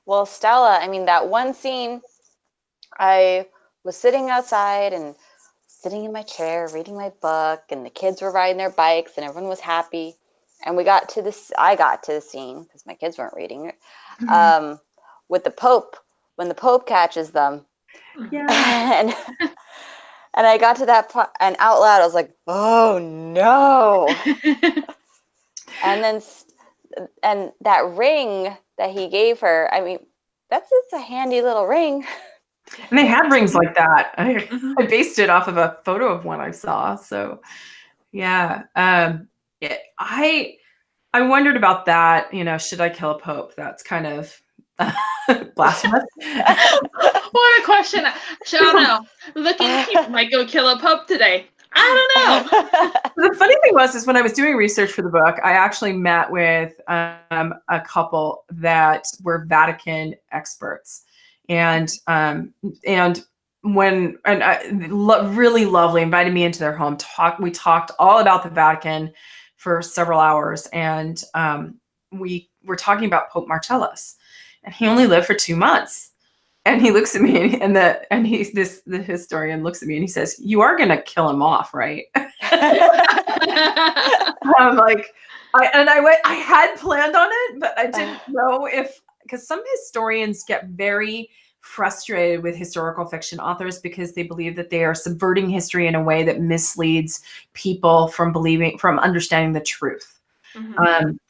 Well, Stella, I mean, that one scene, I was sitting outside and sitting in my chair reading my book, and the kids were riding their bikes and everyone was happy, and I got to the scene because my kids weren't reading it, with the Pope, when the Pope catches them. Yeah. And I got to that part, and out loud I was like, "Oh no!" And that ring that he gave her, I mean, that's just a handy little ring. And they had rings like that. I based it off of a photo of one I saw. So, yeah. I wondered about that. You know, should I kill a pope? That's kind of blasphemous. What a question. I don't know. Looking, you might go kill a pope today. I don't know. The funny thing is when I was doing research for the book, I actually met with a couple that were Vatican experts, and really lovely, invited me into their home. We talked all about the Vatican for several hours, and we were talking about Pope Marcellus, and he only lived for 2 months. And he looks at me, and the historian looks at me, and he says, "You are going to kill him off, right?" I'm like, I had planned on it, but I didn't know because some historians get very frustrated with historical fiction authors because they believe that they are subverting history in a way that misleads people from understanding the truth.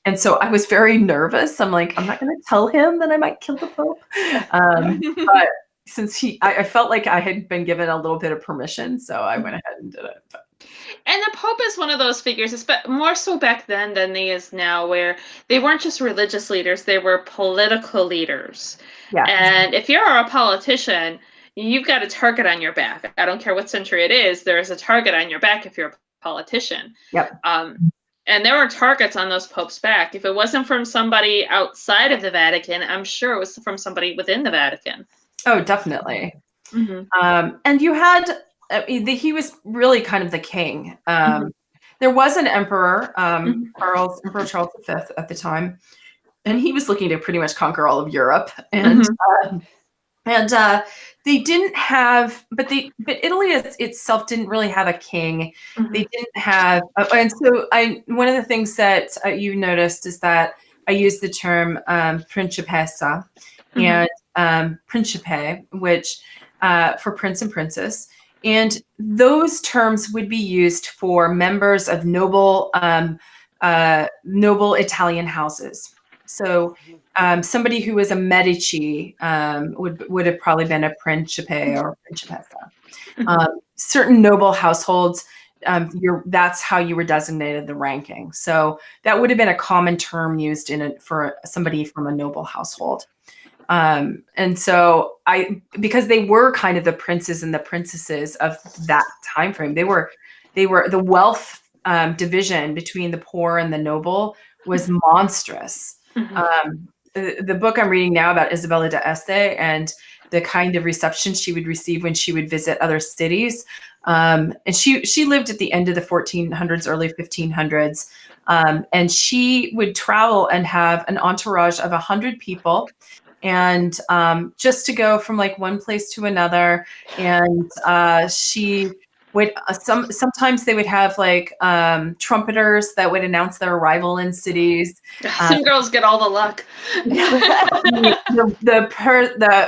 And so I was very nervous. I'm like, I'm not going to tell him that I might kill the Pope. But since I felt like I had been given a little bit of permission, so I went ahead and did it. And the Pope is one of those figures, more so back then than he is now, where they weren't just religious leaders, they were political leaders. Yeah. And if you're a politician, you've got a target on your back. I don't care what century it is, there's a target on your back if you're a politician. Yep. And there were targets on those popes' back. If it wasn't from somebody outside of the Vatican, I'm sure it was from somebody within the Vatican. Oh, definitely. And you had, he was really kind of the king. There was an emperor, Emperor Charles V at the time, and he was looking to pretty much conquer all of Europe. And they didn't have, but Italy itself didn't really have a king. They didn't have, and so one of the things that you noticed is that I use the term principessa and principe, which for prince and princess, and those terms would be used for members of noble Italian houses. So somebody who was a Medici would have probably been a principe or principessa. Certain noble households, that's how you were designated the ranking. So that would have been a common term used for somebody from a noble household. And so because they were kind of the princes and the princesses of that time frame, they were the wealth division between the poor and the noble was monstrous. The book I'm reading now about Isabella d'Este and the kind of reception she would receive when she would visit other cities. And she lived at the end of the 1400s, early 1500s. And she would travel and have an entourage of 100 people. And just to go from like one place to another. And she would sometimes they would have like trumpeters that would announce their arrival in cities. Some girls get all the luck.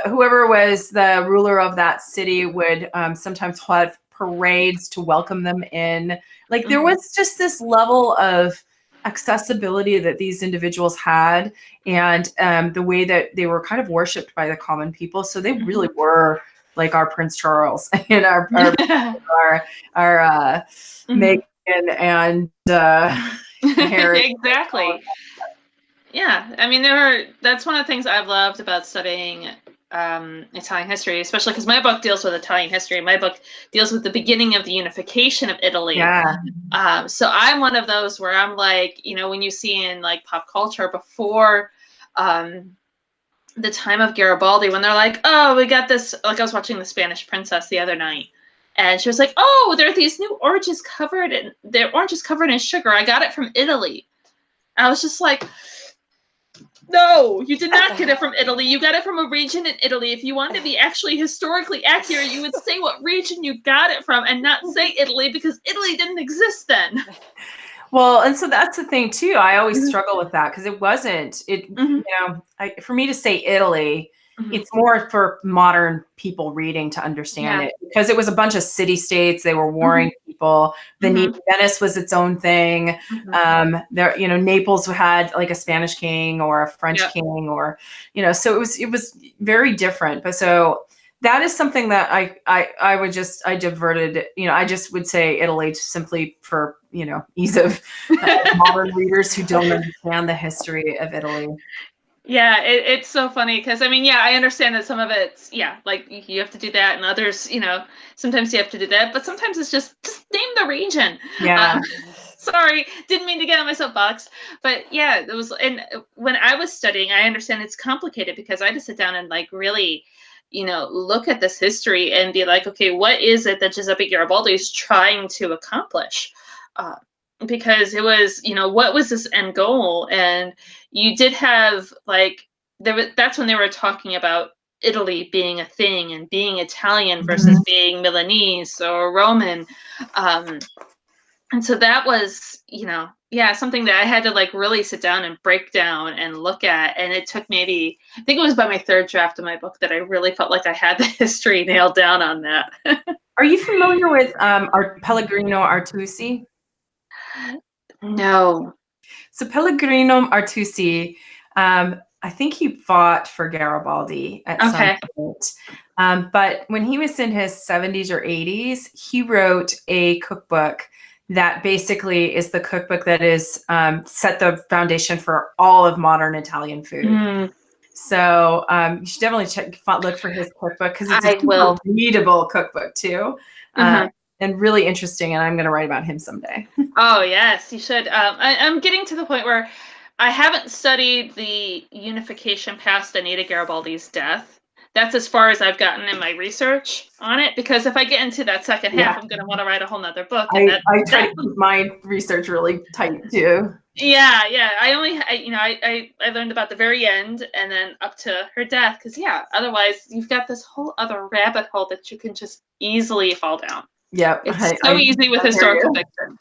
Whoever was the ruler of that city would sometimes have parades to welcome them in. Like there was just this level of accessibility that these individuals had, and the way that they were kind of worshipped by the common people. So they really were like our Prince Charles and our Meghan and Harry. Exactly. Yeah, I mean, that's one of the things I've loved about studying Italian history, especially because my book deals with Italian history. My book deals with the beginning of the unification of Italy. Yeah. So I'm one of those where I'm like, when you see in like pop culture before the time of Garibaldi, when they're like, oh, we got this, like I was watching The Spanish Princess the other night, and she was like, oh, there are these new oranges covered in sugar. I got it from Italy. I was just like, no, you did not get it from Italy. You got it from a region in Italy. If you wanted to be actually historically accurate, you would say what region you got it from and not say Italy, because Italy didn't exist then. Well, and so that's the thing too. I always struggle with that because it wasn't for me to say Italy, it's more for modern people reading to understand it because it was a bunch of city-states. They were warring people. Venice was its own thing. There, Naples had like a Spanish king or a French king, or so it was very different. But so that is something that I diverted. I just would say Italy simply for ease of modern readers who don't understand the history of Italy. Yeah, it's so funny because I understand that some of it's like you have to do that, and others, sometimes you have to do that, but sometimes it's just name the region. Yeah. Sorry, didn't mean to get on my soapbox, but yeah, it was. And when I was studying, I understand it's complicated because I had to sit down and like really, look at this history and be like, okay, what is it that Giuseppe Garibaldi is trying to accomplish? Because it was, what was this end goal? And you did have like that's when they were talking about Italy being a thing and being Italian versus being Milanese or Roman. And so that was, something that I had to like really sit down and break down and look at. And it took maybe, I think it was by my third draft of my book that I really felt like I had the history nailed down on that. Are you familiar with Pellegrino Artusi? No. So Pellegrino Artusi, I think he fought for Garibaldi at some point. But when he was in his 70s or 80s, he wrote a cookbook that basically is the cookbook that is set the foundation for all of modern Italian food. So you should definitely look for his cookbook because it's a readable cookbook too. And really interesting, and I'm going to write about him someday. Oh, yes, you should. I'm getting to the point where I haven't studied the unification past Anita Garibaldi's death. That's as far as I've gotten in my research on it, because if I get into that second half, I'm going to want to write a whole nother book. And I try to keep my research really tight too. Yeah. I learned about the very end and then up to her death, because otherwise you've got this whole other rabbit hole that you can just easily fall down. Yep. It's so easy with historical fiction.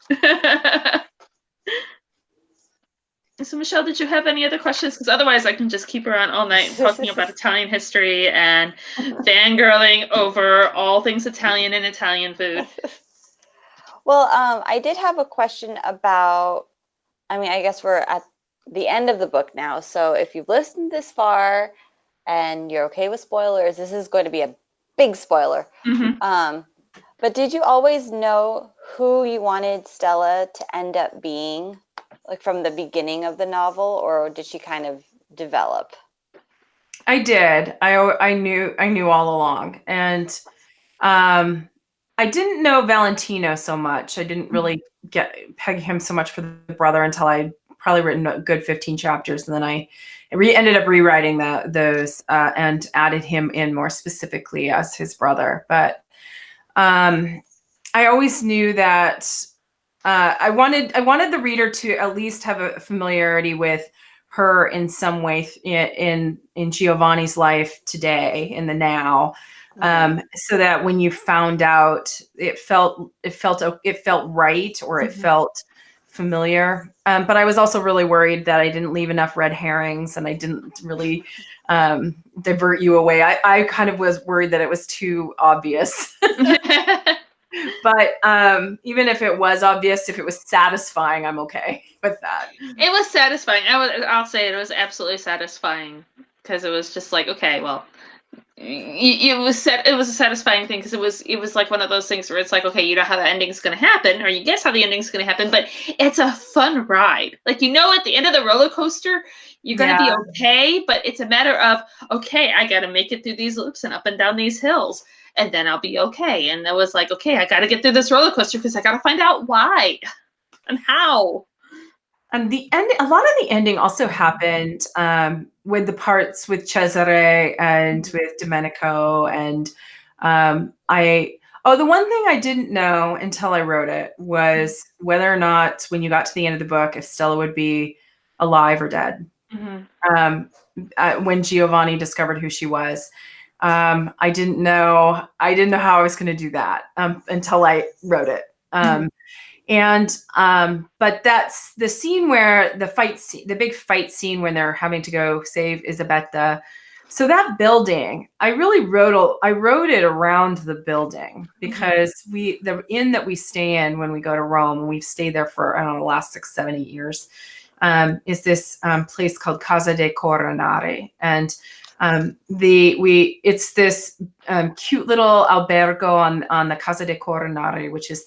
So, Michelle, did you have any other questions? Because otherwise I can just keep her on all night talking about Italian history and fangirling over all things Italian and Italian food. Well, I did have a question about, I guess we're at the end of the book now. So if you've listened this far and you're okay with spoilers, this is going to be a big spoiler. But did you always know who you wanted Stella to end up being, like from the beginning of the novel, or did she kind of develop? I did. I knew all along, and I didn't know Valentino so much. I didn't really peg him so much for the brother until I probably written a good 15 chapters, and then I ended up rewriting those and added him in more specifically as his brother. But I always knew that I wanted the reader to at least have a familiarity with her in some way in Giovanni's life today, in the now, so that when you found out, it felt right, or it felt familiar. But I was also really worried that I didn't leave enough red herrings and I didn't really divert you away. I kind of was worried that it was too obvious. But even if it was obvious, if it was satisfying, I'm okay with that. It was satisfying. I'll say it was absolutely satisfying, because it was just like, okay, well, it was a satisfying thing, because it was like one of those things where it's like, okay, you know how the ending's going to happen, or you guess how the ending's going to happen, but it's a fun ride. Like, at the end of the roller coaster, you're going to be okay, but it's a matter of, okay, I got to make it through these loops and up and down these hills, and then I'll be okay. And it was like, okay, I got to get through this roller coaster because I got to find out why and how. And the end, a lot of the ending also happened with the parts with Cesare and with Domenico. And the one thing I didn't know until I wrote it was whether or not, when you got to the end of the book, if Stella would be alive or dead. When Giovanni discovered who she was. I didn't know how I was going to do that until I wrote it. And but that's the scene where the big fight scene when they're having to go save Isabetta. So that building, I wrote it around the building because the inn that we stay in when we go to Rome, and we've stayed there for, I don't know, the last 6, 7, 8 years, is this place called Casa de Coronado. And it's this cute little albergo on the Casa de Coronado, which is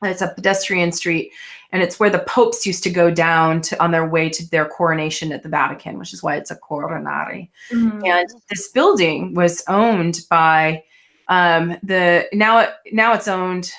it's a pedestrian street, and it's where the popes used to go down on their way to their coronation at the Vatican, which is why it's a coronare. And this building was owned by now it's owned.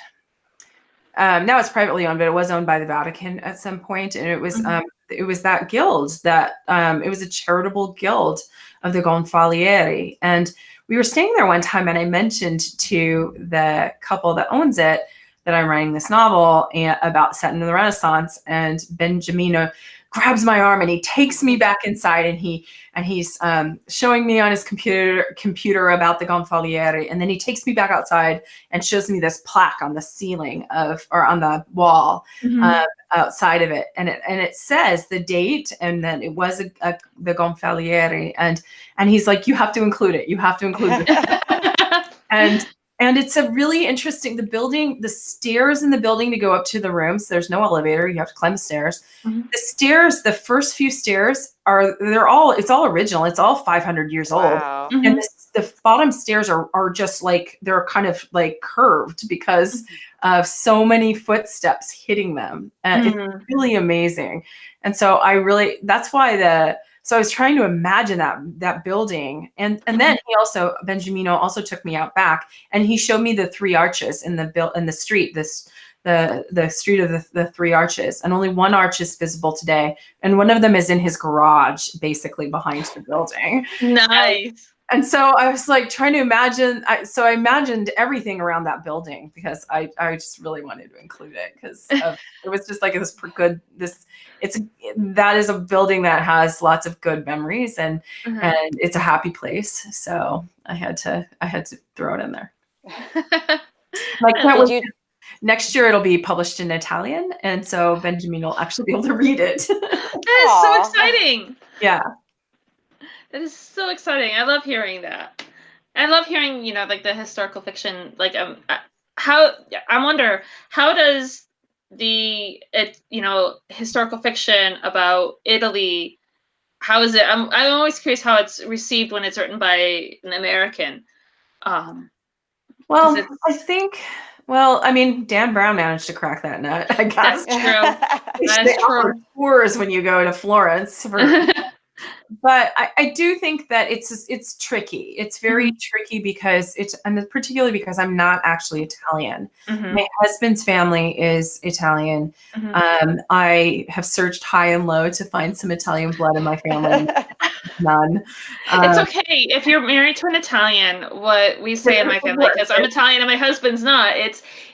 Now it's privately owned, but it was owned by the Vatican at some point, and it was that guild that it was a charitable guild of the Gonfalonieri. And we were staying there one time, and I mentioned to the couple that owns it that I'm writing this novel about set in the Renaissance, and Benjamino grabs my arm and he takes me back inside, and he's showing me on his computer about the Gonfalonieri, and then he takes me back outside and shows me this plaque on the ceiling or on the wall outside of it, and it says the date, and then it was the Gonfalonieri, and he's like, you have to include it. You have to include it. And it's a really interesting, the stairs in the building to go up to the rooms, there's no elevator, you have to climb the stairs. The stairs, the first few stairs it's all original. It's all 500 years old. And the bottom stairs are just like, they're kind of like curved because of so many footsteps hitting them. And it's really amazing. And so that's why so I was trying to imagine that building, and then Benjamino also took me out back, and he showed me the 3 arches in the street, the street of the 3 arches, and only one arch is visible today, and one of them is in his garage, basically behind the building. Nice. And so I was like trying to imagine. So I imagined everything around that building because I just really wanted to include it because it was just like that is a building that has lots of good memories and it's a happy place. So I had to throw it in there. Next year it'll be published in Italian, and so Benjamin will actually be able to read it. That is so exciting. Yeah. It is so exciting. I love hearing that. I love hearing, like the historical fiction, like I wonder, how does historical fiction about Italy, how is it? I'm always curious how it's received when it's written by an American. Well, I mean, Dan Brown managed to crack that nut, I guess. That's true. That's true. Tours when you go to Florence but I do think that it's tricky. It's very tricky because particularly because I'm not actually Italian. My husband's family is Italian. I have searched high and low to find some Italian blood in my family. None. It's okay if you're married to an Italian. What we say in my family, because I'm Italian and my husband's not.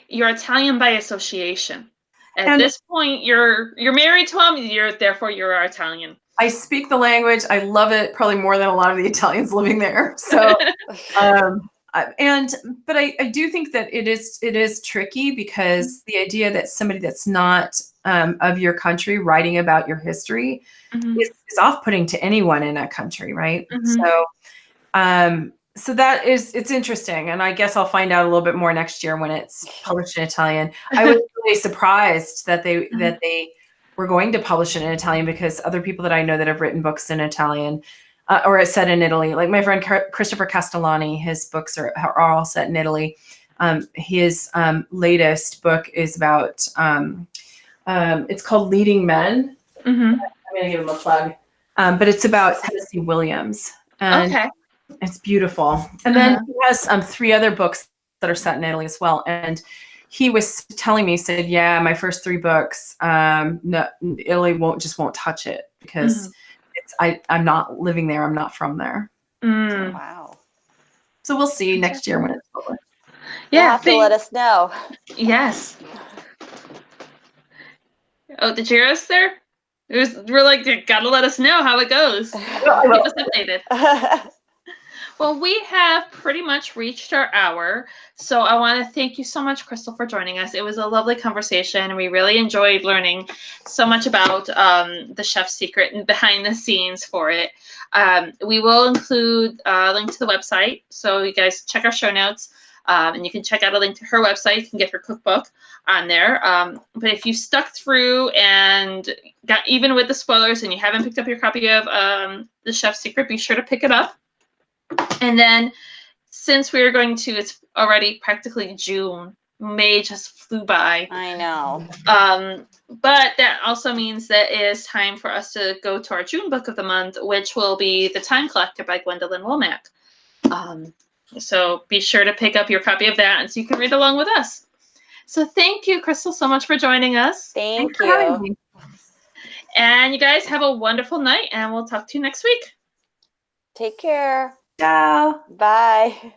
You're Italian by association. At this point, you're married to him. Therefore you're Italian. I speak the language. I love it probably more than a lot of the Italians living there. So, but I do think that it is tricky because the idea that somebody that's not of your country writing about your history is off-putting to anyone in that country, right? So it's interesting, and I guess I'll find out a little bit more next year when it's published in Italian. I was really surprised that they we're going to publish it in Italian because other people that I know that have written books in Italian or set in Italy, like my friend Christopher Castellani, his books are all set in Italy. His latest book is about, it's called Leading Men. I'm going to give him a plug. But it's about Tennessee Williams. And it's beautiful. And then he has 3 other books that are set in Italy as well. And he was telling me, he said, yeah, my first 3 books, no, Italy won't touch it because I'm not living there. I'm not from there. Wow. So we'll see next year when it's published. Yeah. You'll have to let us know. Yes. Oh, did you hear us there? We're like, you gotta let us know how it goes. Keep us updated. Well, we have pretty much reached our hour. So I want to thank you so much, Crystal, for joining us. It was a lovely conversation, and we really enjoyed learning so much about the chef's secret and behind the scenes for it. We will include a link to the website, so you guys check our show notes, and you can check out a link to her website. You can get her cookbook on there. But if you stuck through and got even with the spoilers and you haven't picked up your copy of the chef's secret, be sure to pick it up. And then since we're going to, it's already practically June. May just flew by. I know. But that also means that it is time for us to go to our June book of the month, which will be The Time Collector by Gwendolyn Womack. So be sure to pick up your copy of that, and so you can read along with us. So thank you, Crystal, so much for joining us. Thank for having you. me. And you guys have a wonderful night, and we'll talk to you next week. Take care. Ciao. Bye.